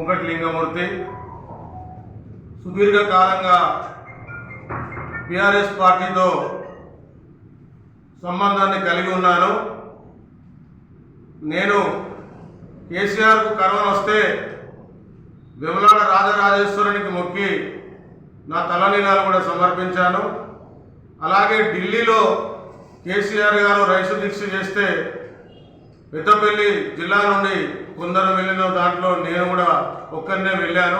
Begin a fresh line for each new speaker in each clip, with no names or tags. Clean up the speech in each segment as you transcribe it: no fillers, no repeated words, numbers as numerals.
Konkati Lingamurthy. సుదీర్ఘకాలంగా TRS పార్టీతో సంబంధాన్ని కలిగి ఉన్నాను. నేను కేసీఆర్కు కరోనా వస్తే వెములాడ రాజరాజేశ్వరునికి మొక్కి నా తలనీలాలు కూడా సమర్పించాను. అలాగే ఢిల్లీలో కేసీఆర్ గారు రైతు దీక్ష చేస్తే పెద్దపల్లి జిల్లా నుండి కొందరు వెళ్ళిన దాంట్లో నేను కూడా ఒక్కరినే వెళ్ళాను.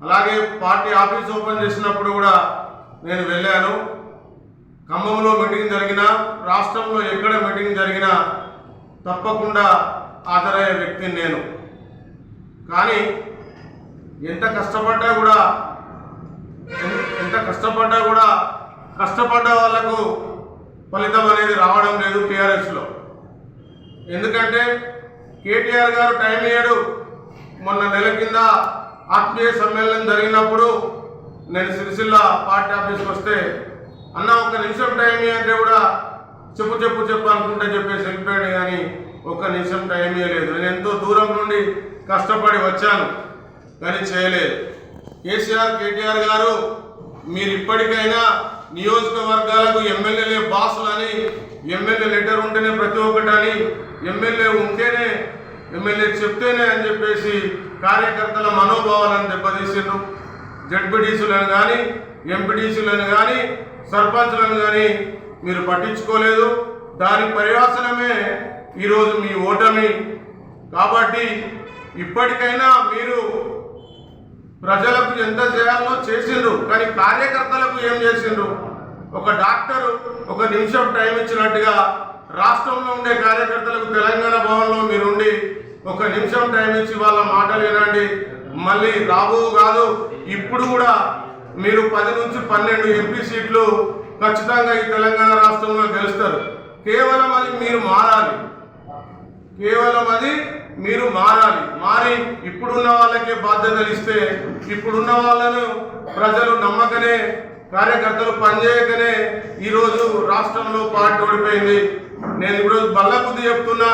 అలాగే పార్టీ ఆఫీస్ ఓపెన్ చేసినప్పుడు కూడా నేను వెళ్ళాను. ఖమ్మంలో మీటింగ్ జరిగినా, రాష్ట్రంలో ఎక్కడ మీటింగ్ జరిగినా తప్పకుండా హాజరయ్యే వ్యక్తిని నేను. కానీ ఎంత కష్టపడ్డా కూడా కష్టపడ్డ వాళ్లకు ఫలితం అనేది రావడం లేదు టీఆర్ఎస్లో. ఎందుకంటే కేటీఆర్ గారు టైం ఇయ్యడు. మొన్న నెల కింద ఆత్మీయ సమ్మేళనం జరిగినప్పుడు నేను సిరిసిల్ల పార్టీ ఆఫీస్కి వస్తే అన్న ఒక్క నిమిషం టైం ఇవ్వంటే కూడా చెప్పు అనుకుంటే చెప్పేసి వెళ్ళిపోయాడు. కానీ ఒక్క నిమిషం టైం ఇవ్వలేదు. నేను ఎంతో దూరం నుండి కష్టపడి వచ్చాను కానీ చేయలేదు. కేటీఆర్ గారు మీరు ఇప్పటికైనా నియోజకవర్గాలకు ఎమ్మెల్యేలే బాసులని, ఎమ్మెల్యే లెటర్ ఉంటేనే ప్రతి ఒక్కటని, ఎమ్మెల్యే ఉంటేనే ఎమ్మెల్యే చెప్తేనే అని చెప్పేసి కార్యకర్తల మనోభావాలను దెబ్బతీసిండ్రు. జడ్పీటీసీలను కానీ, ఎంపీటీసీలను కానీ, సర్పంచ్లను కానీ మీరు పట్టించుకోలేదు. దాని పర్యవసనమే ఈరోజు మీ ఓటమి. కాబట్టి ఇప్పటికైనా మీరు ప్రజలకు ఎంత చేయాలో చేసిండ్రు, కానీ కార్యకర్తలకు ఏం చేసిండ్రు? ఒక డాక్టరు ఒక నిమిషం టైం ఇచ్చినట్టుగా రాష్ట్రంలో ఉండే కార్యకర్తలకు తెలంగాణ భవన్లో మీరుండి ఒక నిమిషం టైం ఇచ్చి వాళ్ళ మాటలు వినండి. మళ్ళీ కాదు ఇప్పుడు కూడా మీరు 10 నుంచి 12 ఎంపీ సీట్లు ఖచ్చితంగా ఈ తెలంగాణ రాష్ట్రంలో గెలుస్తారు. కేవలం అది మీరు మారాలి. మారి ఇప్పుడున్న వాళ్ళకే బాధ్యతలు ఇస్తే, ఇప్పుడున్న వాళ్ళను ప్రజలు నమ్మకనే, కార్యకర్తలు పనిచేయకనే ఈరోజు రాష్ట్రంలో పార్టీ ఓడిపోయింది. నేను ఈరోజు బల్లబుద్ధి చెప్తున్నా,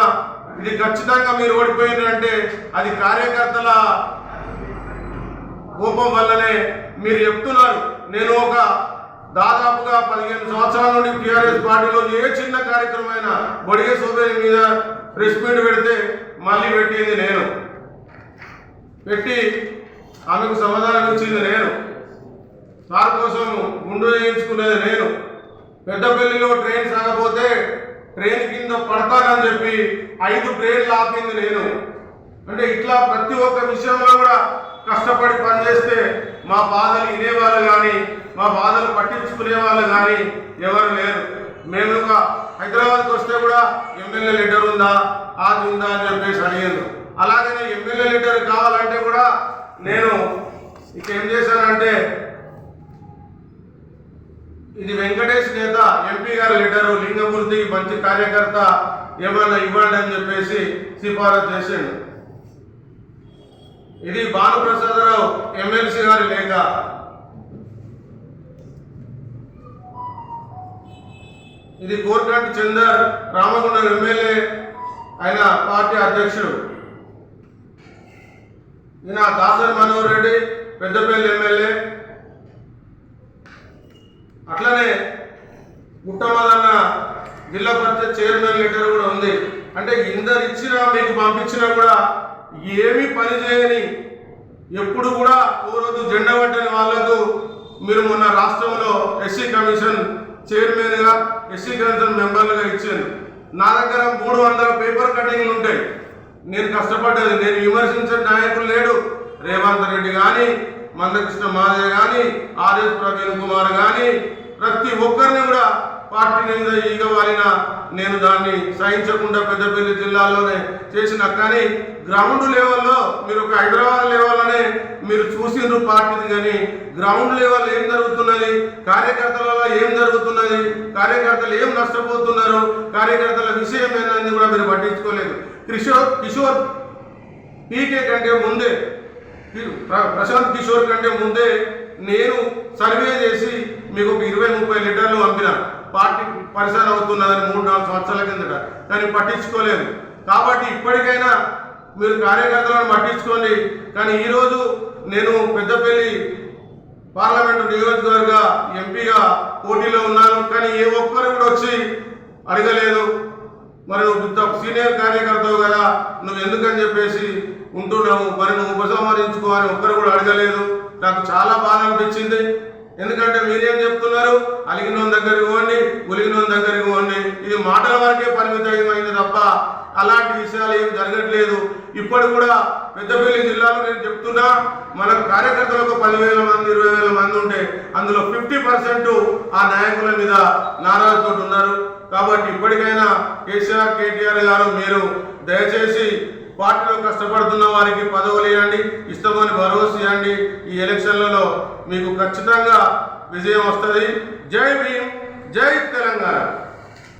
ఇది ఖచ్చితంగా మీరు ఓడిపోయిందంటే అది కార్యకర్తల కోపం వల్లనే మీరు చెప్తున్నారు. నేను ఒక దాదాపుగా 15 సంవత్సరాల నుండి టీఆర్ఎస్ పార్టీలో ఏ చిన్న కార్యక్రమమైనా బొడిగే సోదరి మీద ప్రెస్ మీట్ పెడితే మళ్ళీ పెట్టింది నేను, పెట్టి ఆమెకు సమాధానం ఇచ్చింది నేను, సార్ కోసం గుండు వేయించుకునేది నేను, పెద్దపల్లిలో ట్రైన్ సాగపోతే ట్రైన్ కింద పడతానని చెప్పి 5 ట్రైన్లు ఆపింది నేను. అంటే ఇట్లా ప్రతి ఒక్క విషయంలో కూడా కష్టపడి పనిచేస్తే మా బాధలు వినేవాళ్ళు కానీ, మా బాధలు పట్టించుకునే వాళ్ళు కానీ ఎవరు లేరు. మేము హైదరాబాద్కి వస్తే కూడా ఎమ్మెల్యే లెటర్ ఉందా, అది ఉందా అని చెప్పేసి అడిగాను. అలాగనే ఎమ్మెల్యే లెటర్ కావాలంటే కూడా నేను ఏం చేశానంటే, ఇది వెంకటేష్ నేత ఎంపీ గారి లెటరు, లింగమూర్తి మంచి కార్యకర్త, ఏమన్నా ఇవ్వండి అని చెప్పేసి సిఫారసు చేశాను. ఇది భానుప్రసాదరావు ఎమ్మెల్సీ గారి లేఖ. ఇది కోరకంటి చందర్ రామగుండం ఎమ్మెల్యే, ఆయన పార్టీ అధ్యక్షుడు. ఈయన దాసరి మనోహర్ రెడ్డి పెద్దపల్లి ఎమ్మెల్యే. అట్లనే గుట్టమదన్న జిల్లా పరిషత్ చైర్మన్ లెటర్ కూడా ఉంది. అంటే ఇందరు ఇచ్చినా మీకు పంపించినా కూడా ఏమీ పని చేయని, ఎప్పుడు కూడా రోజు జెండా పట్టని వాళ్లకు మీరు మొన్న రాష్ట్రంలో ఎస్సీ కమిషన్ చైర్మన్గా, ఎస్సీ కమిషన్ మెంబర్లుగా ఇచ్చాను. నా దగ్గర 300 పేపర్ కటింగ్లు ఉంటాయి. నేను కష్టపడ్డది, నేను విమర్శించిన నాయకులు లేడు. రేవంత్ రెడ్డి కానీ, మందకృష్ణ మాదయ్య కానీ, ఆర్ఎస్ ప్రవీణ్ కుమార్ కానీ, ప్రతి ఒక్కరిని కూడా పార్టీ మీద ఈగ వాలిన నేను దాన్ని సహించకుండా పెద్దపల్లి జిల్లాలోనే చేసిన. కానీ గ్రౌండ్ లెవెల్లో మీరు ఒక హైదరాబాద్ లెవెల్లోనే మీరు చూసిండ్రు పార్టీని, కానీ గ్రౌండ్ లెవెల్ ఏం జరుగుతున్నది, కార్యకర్తలలో ఏం జరుగుతున్నది, కార్యకర్తలు ఏం నష్టపోతున్నారు, కార్యకర్తల విషయం ఏంటని కూడా మీరు పట్టించుకోలేదు. కిషోర్ పీకే కంటే ముందే, ప్రశాంత్ కిషోర్ కంటే ముందే నేను సర్వే చేసి మీకు ఒక 20-30 లీటర్లు పంపిన. పార్టీ పరిసరం అవుతున్నదని 3-4 సంవత్సరాల కిందట, కానీ పట్టించుకోలేదు. కాబట్టి ఇప్పటికైనా మీరు కార్యకర్తలను పట్టించుకోండి. కానీ ఈరోజు నేను పెద్దపల్లి పార్లమెంటు నియోజకవర్గ ఎంపీగా పోటీలో ఉన్నాను. కానీ ఏ ఒక్కరు కూడా వచ్చి అడగలేదు. మరి నువ్వు సీనియర్ కార్యకర్తవు కదా, నువ్వు ఎందుకని చెప్పేసి ఉంటున్నావు, మరి నువ్వు ఉపసంహరించుకో అని ఒక్కరు కూడా అడగలేదు. నాకు చాలా బాధ అనిపించింది. ఎందుకంటే మీరేం చెప్తున్నారు, అలిగిన దగ్గరికి పోండి, ఉలిగిన దగ్గరికి పోండి, ఇది మాటల వరకే పరిమితమైంది తప్ప అలాంటి విషయాలు ఏం జరగట్లేదు. ఇప్పుడు కూడా పెద్దపల్లి జిల్లాలో నేను చెప్తున్నా, మన కార్యకర్తలకు 10,000 మంది 20,000 మంది ఉంటే అందులో 50% ఆ నాయకుల మీద నారాజుతో ఉన్నారు. కాబట్టి ఇప్పటికైనా కేటీఆర్ గారు మీరు దయచేసి పార్టీలో కష్టపడుతున్న వారికి పదవులు ఇవ్వండి, ఇష్టమని భరోసా ఇవ్వండి. ఈ ఎలక్షన్లలో మీకు ఖచ్చితంగా విజయం వస్తుంది. జై భీమ్, జై తెలంగాణ.